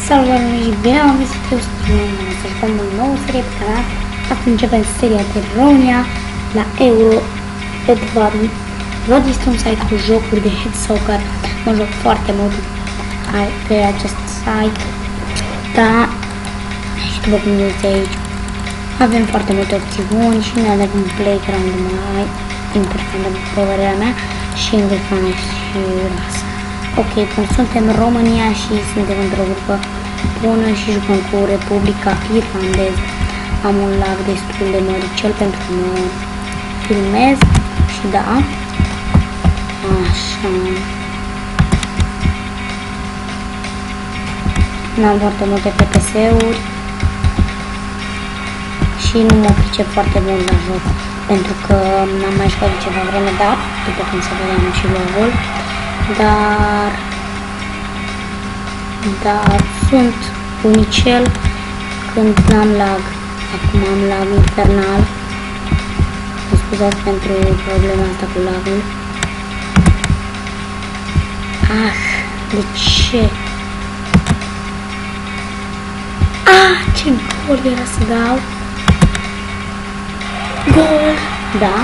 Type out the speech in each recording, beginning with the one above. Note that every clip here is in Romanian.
Salutare și bine am găsit eu să jucăm o nouă serie pe canal. Acum începem seria de România la Euro Edvard. Văd este un site cu jocuri de head soccer. Mă joc foarte mult pe acest site. Da, și după cum vedeți aici avem foarte multe opțiuni și ne avem un playground mai interesant de părerea mea și îngrifană și rasă. Ok, cum suntem în România și suntem într-o grupă bună și jucăm cu Republica Irlandeză. Am un lag destul de măricel pentru că mă filmez și da, așa. N-am foarte multe PPS-uri și nu mă pricep foarte mult la joc pentru că n-am mai jucat de ceva vreme, da, după cum se vedea și logo-ul. Dar sunt unicel când n-am lag. Acum am lag infernal. Mă scuzați pentru problema asta cu lagul. De ce? Ce gol era să dau. Gol! Da.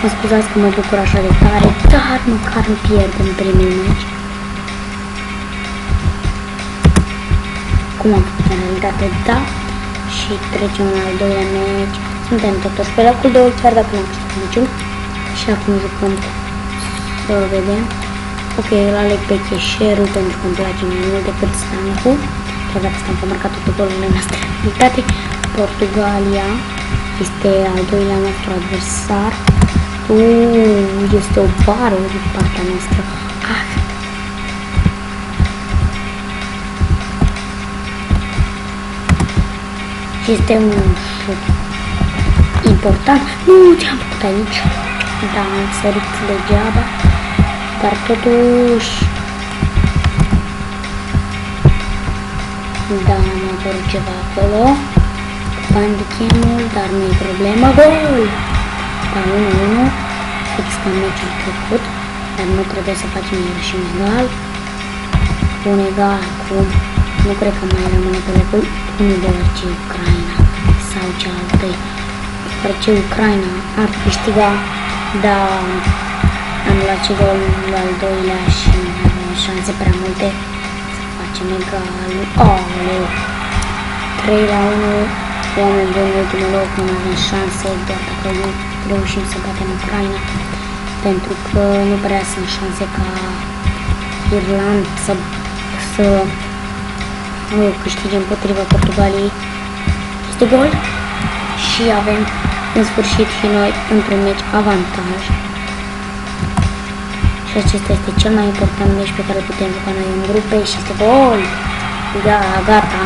Mă scuzați că mă bucur așa de tare, dar măcar nu pierd în primul meci. Cum am făcut în realitate, da. Și trecem în al doilea meci. Suntem totuși pe locul 2, chiar dacă n-am câștigat niciun. Și acum jucăm să vedem. Ok, îl aleg pe Cheșerul pentru că îmi place mai mult decât Stancu. Chiar dacă Stancu a marcat toate golurile noastre în realitate. Portugalia este al doilea nostru adversar. Este o bară din partea noastră. Este un șut important. Nu, ce-am făcut aici? Da, am sărit degeaba. Dar totuși... Da, am apărut ceva acolo. Bandichem-ul, dar nu e problemă. Gol! Da, 1-1. Fix ca meciul trecut. Dar nu trebuie să facem iarăși un egal. Un egal acum. Nu cred că mai rămâne pe locul 1 deoarece Ucraina sau cealaltă. Deoarece Ucraina ar câștiga, dar am luat și golul al doilea și avem șanse prea multe să facem egalul. Aoleu! 3-1. Oameni buni, în ultimul loc, nu avem șanse, doar dacă nu reușim să batem Ucraina, pentru că nu prea sunt șanse ca Irlanda să câștige împotriva Portugaliei. Este gol și avem în sfârșit și noi într-un meci avantaj. Și acesta este cel mai important meci pe care putem juca noi în grupe și este gol! Da, gata!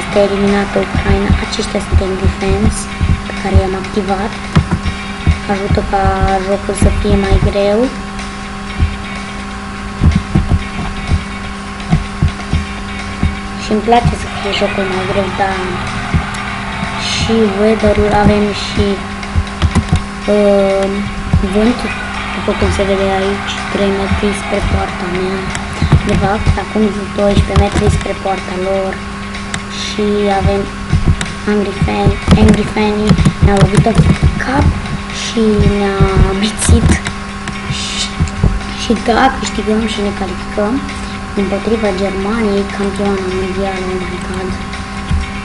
Este eliminată Ucraina. Aceștia sunt în defense pe care i-am activat. Ajută ca jocul să fie mai greu. Și îmi place să fie jocul mai greu, dar și weather-ul avem și vânt, după cum se vede aici, 3 metri spre poarta mea. De fapt, acum 12 metri spre poarta lor. Și avem Angry Fanny ne-a lovit în cap și ne-a bițit și da, câștigăm și ne calificăm împotriva Germaniei, campioana mondială. Oh my god.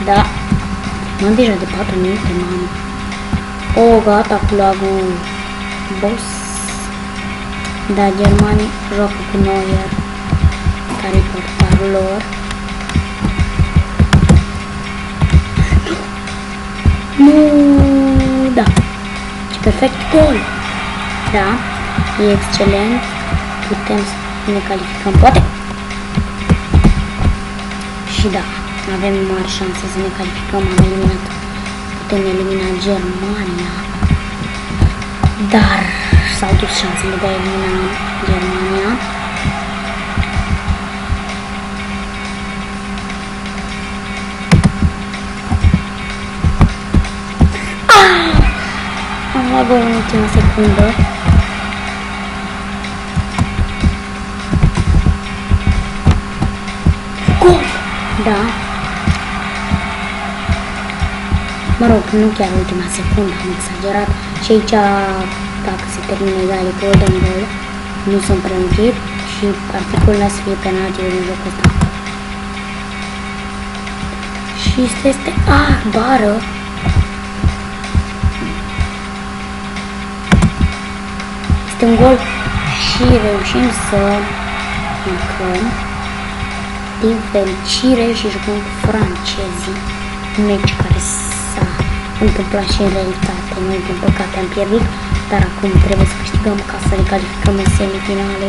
Da, m-am deja de 4 minute, mamă. Gata cu lagul boss. Da, Germanii joacă cu Neuer, care e portarul lor. Nu, da, ce perfect gol. Da, e excelent. Putem să ne calificăm, poate. Și da, avem mari șanse să ne calificăm. Putem elimina Germania. Dar s-au dus șansele de a elimina Germania. Am luat gol în ultima secundă. Gol! Da. Mă rog, nu chiar ultima secundă, am exagerat. Și aici, dacă se termină egal, golden goal, nu sunt prelungit și articolul să fie penalti în jocul ăsta. Și este bară. Este un gol și reușim să marcăm. Din fericire și jucăm cu francezii. Un meci care s-a întâmplat și în realitate. Noi din păcate am pierdut, dar acum trebuie să câștigăm ca să ne calificăm în semifinale.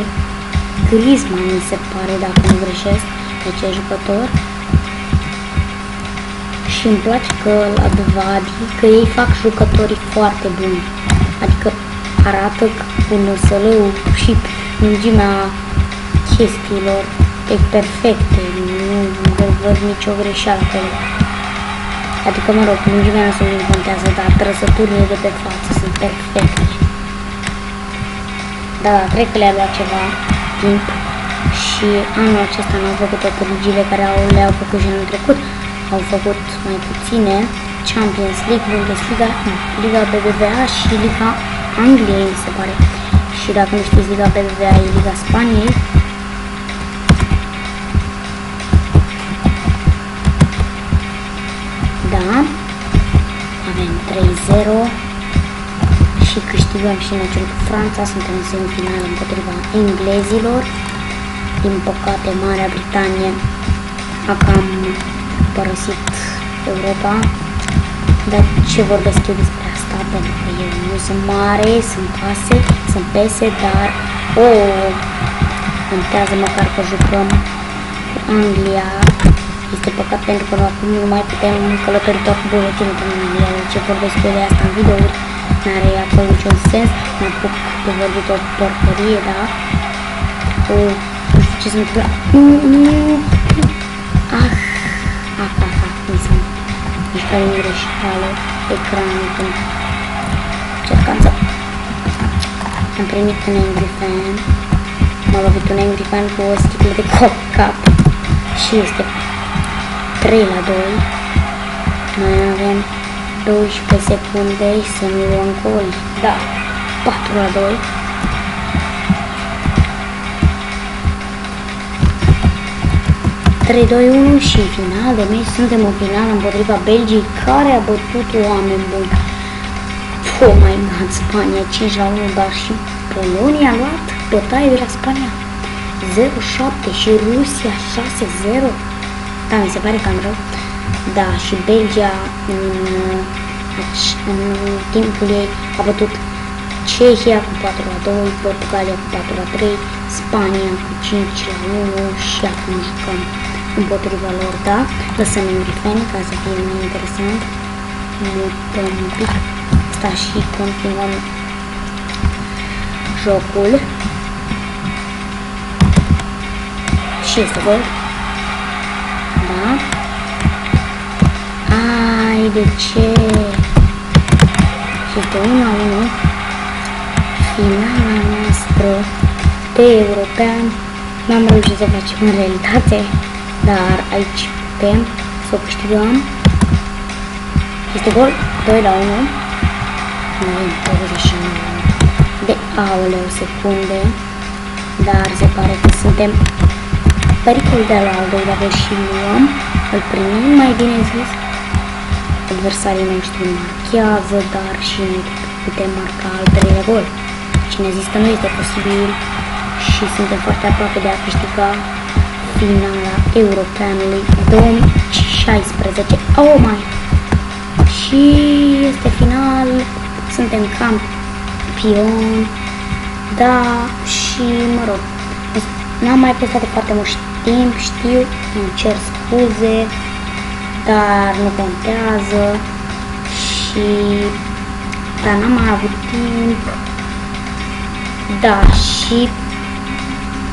Griezmann mi se pare, dacă nu greșesc, de ce jucător. Și îmi place că la Dvadi, că ei fac jucătorii foarte buni. Adică arată cu năsălău și lungimea chestiilor e perfecte, nu văd nicio greșeală pe el. Adică, mă rog, lungimea năsălului nu contează, dar trăsăturile de pe față sunt perfecte. Da, cred că le-a luat ceva timp și anul acesta n-au făcut toate ligile care le-au făcut și anul trecut. Au făcut mai puține Champions League, Bundesliga, Liga BBVA și Liga Angliei, mi se pare. Și dacă nu știți, Liga BBVA e Liga Spaniei. Da, avem 3-0 și câștigăm și meciul cu Franța. Suntem în semifinală împotriva englezilor. Din păcate, Marea Britanie a cam părăsit Europa. Dar ce vorbesc eu despre asta? Pentru că eu nu sunt mare, sunt pese, dar contează măcar că jucăm cu Anglia. Este păcat pentru că acum nu mai putem călători tot cu buletinul până în Anglia. Ce vorbesc eu de asta în videouri n-are absolut niciun sens. Mă apuc de vorbit o porcărie, da? Nu știu ce se întâmplă. Mi s-a mișcat în greșeală ecranul când încercam să... Am primit un Angry Fan. M-a lovit un Angry Fan cu o sticlă de cap și este 3-2. Noi avem 12 secunde să nu luăm gol. Da, 4-2. Și final de meci, suntem în final împotriva Belgiei, care a bătut oameni buni. Mai mult Spania 5-1, dar și Polonia a luat bătaie de la Spania 0-7 și Rusia 6-0. Da, mi se pare cam rău. Da, și Belgia în timpul ei a bătut Cehia cu 4-2, Portugalia cu 4-3, Spania cu 5-1 și acum jucăm împotriva lor, da? Lăsăm Eurifan ca să fie mai interesant. Mutăm un pic asta și continuăm jocul. Și este gol. Da? Ai, de ce? Și este 1-1. Finala noastră de european. N-am reușit să facem în realitate, dar aici putem să o câștigăm. Este gol 2-1. Noi 29 de secunde, dar se pare că suntem pericol de la al doilea gol și luăm, îl primim, mai bine zis. Adversarii noștri marchează, dar și noi putem marca al treilea gol. Cine zis că nu este posibil și suntem foarte aproape de a câștiga finala europeanului 2016. Și este final, suntem campioni, da, și mă rog, n-am mai prestat foarte mult timp, știu, îmi cer scuze, dar nu contează și, dar n-am mai avut timp, da, și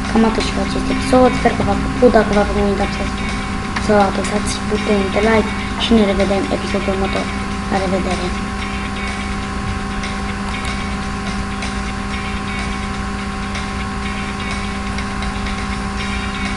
cam atât și cu acest episod. Sper că v-a plăcut. Dacă v-a plăcut, să apăsați butonul de like și ne revedem episodul următor. La revedere!